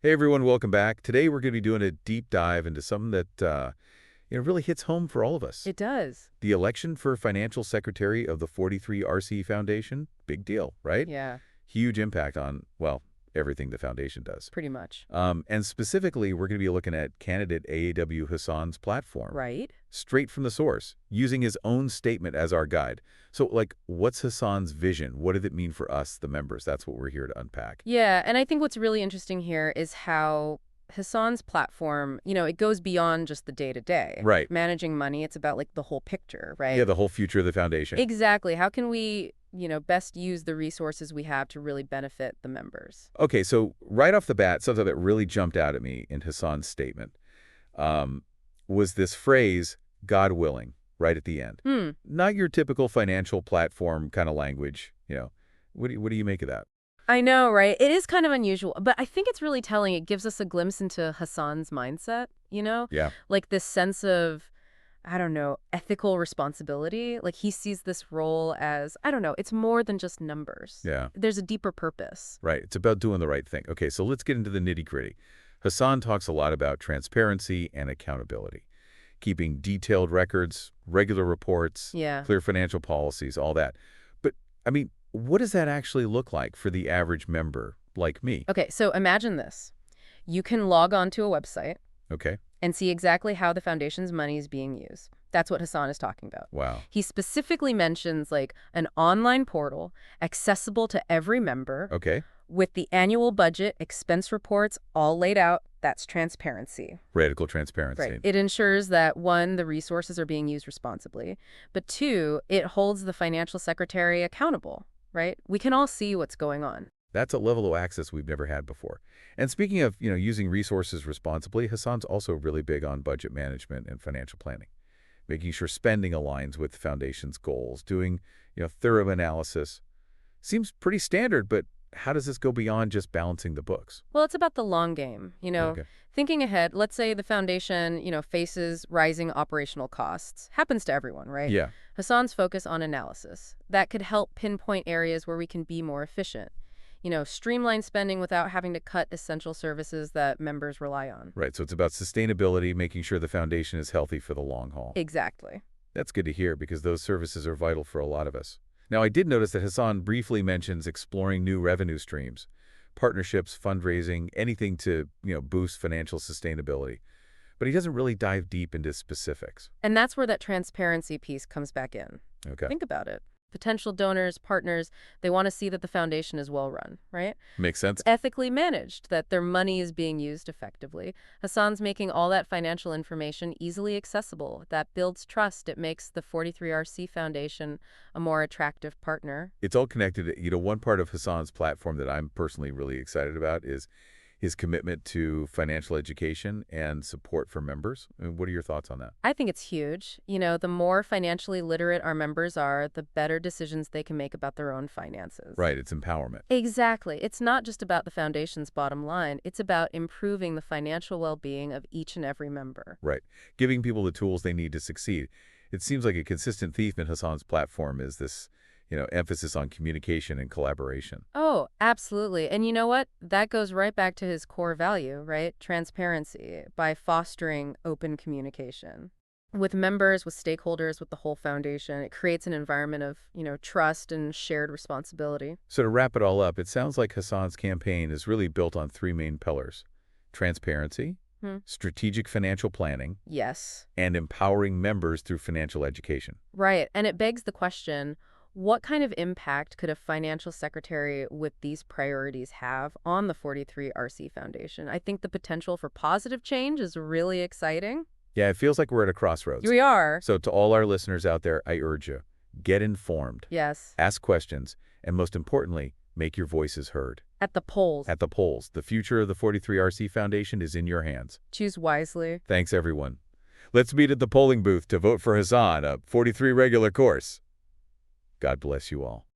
Hey everyone, welcome back. Today we're going to be doing a deep dive into something that really hits home for all of us. It does. The election for financial secretary of the 43RC Foundation, big deal, right? Yeah, Huge impact on, well, everything the foundation does. pretty much. And specifically, we're going to be looking at candidate A.A.W. Hassan's platform, Right? straight from the source, using his own statement as our guide. So, what's Hassan's vision? What did it mean for us, the members? That's what we're here to unpack. Yeah, and I think what's really interesting here is how Hassan's platform, it goes beyond just the day-to-day. Right. Managing money, it's about like the whole picture, Yeah, right? the whole future of the foundation. Exactly. How can we, best use the resources we have to really benefit the members? Okay, so right off the bat, something that really jumped out at me in Hassan's statement um, was this phrase, God willing, right at the end. Hmm. Not your typical financial platform kind of language, What do you make of that? I know, right? It is kind of unusual, but I think it's really telling. It gives us a glimpse into Hassan's mindset, Yeah, like this sense of, I don't know, ethical responsibility. Like he sees this role as, I don't know, it's more than just numbers. yeah, There's a deeper purpose. right. It's about doing the right thing. Okay, so let's get into the nitty-gritty. Hassan talks a lot about transparency and accountability, keeping detailed records, regular reports, Yeah. clear financial policies, all that. But, I mean, what does that actually look like for the average member like me? Okay, so imagine this. You can log on to a website Okay, and see exactly how the foundation's money is being used. That's what Hassan is talking about. wow. He specifically mentions like an online portal accessible to every member Okay, with the annual budget, expense reports all laid out. That's transparency. radical Right. transparency. It ensures that, one, the resources are being used responsibly, but two, it holds the financial secretary accountable, right? We can all see what's going on. That's a level of access we've never had before. And speaking of, using resources responsibly, Hassan's also really big on budget management and financial planning, making sure spending aligns with the foundation's goals, doing, thorough analysis. Seems pretty standard, but how does this go beyond just balancing the books? Well, it's about the long game, Okay. thinking ahead. Let's say the foundation, faces rising operational costs. Happens to everyone, right? Yeah, Hassan's focus on analysis. That could help pinpoint areas where we can be more efficient. Streamline spending without having to cut essential services that members rely on. right. So it's about sustainability, making sure the foundation is healthy for the long haul. Exactly. That's good to hear because those services are vital for a lot of us. Now, I did notice that Hassan briefly mentions exploring new revenue streams, partnerships, fundraising, anything to, boost financial sustainability. But he doesn't really dive deep into specifics. And that's where that transparency piece comes back in. Okay. Think about it. Potential donors, partners, they want to see that the foundation is well run, right? Makes sense? Ethically managed, that their money is being used effectively. Hassan's making all that financial information easily accessible. That builds trust. It makes the 43RC Foundation a more attractive partner. It's all connected. One part of Hassan's platform that I'm personally really excited about is his commitment to financial education and support for members. I mean, what are your thoughts on that? I think it's huge. The more financially literate our members are, the better decisions they can make about their own finances. Right, it's empowerment. Exactly. It's not just about the foundation's bottom line. It's about improving the financial well-being of each and every member. Right. Giving people the tools they need to succeed. It seems like a consistent theme in Hassan's platform is this, emphasis on communication and collaboration. Oh, absolutely. And you know what? That goes right back to his core value, right? Transparency, by fostering open communication. With members, with stakeholders, with the whole foundation, it creates an environment of, trust and shared responsibility. So to wrap it all up, it sounds like Hassan's campaign is really built on three main pillars: transparency, Hmm. strategic financial planning, Yes. and empowering members through financial education. Right. And it begs the question, what kind of impact could a financial secretary with these priorities have on the 43RC Foundation? I think the potential for positive change is really exciting. Yeah, it feels like we're at a crossroads. We are. So to all our listeners out there, I urge you, get informed, Yes. ask questions, and most importantly, make your voices heard. At the polls. At the polls, the future of the 43RC Foundation is in your hands. Choose wisely. Thanks, everyone. Let's meet at the polling booth to vote for Hassan, a 43 regular course. God bless you all.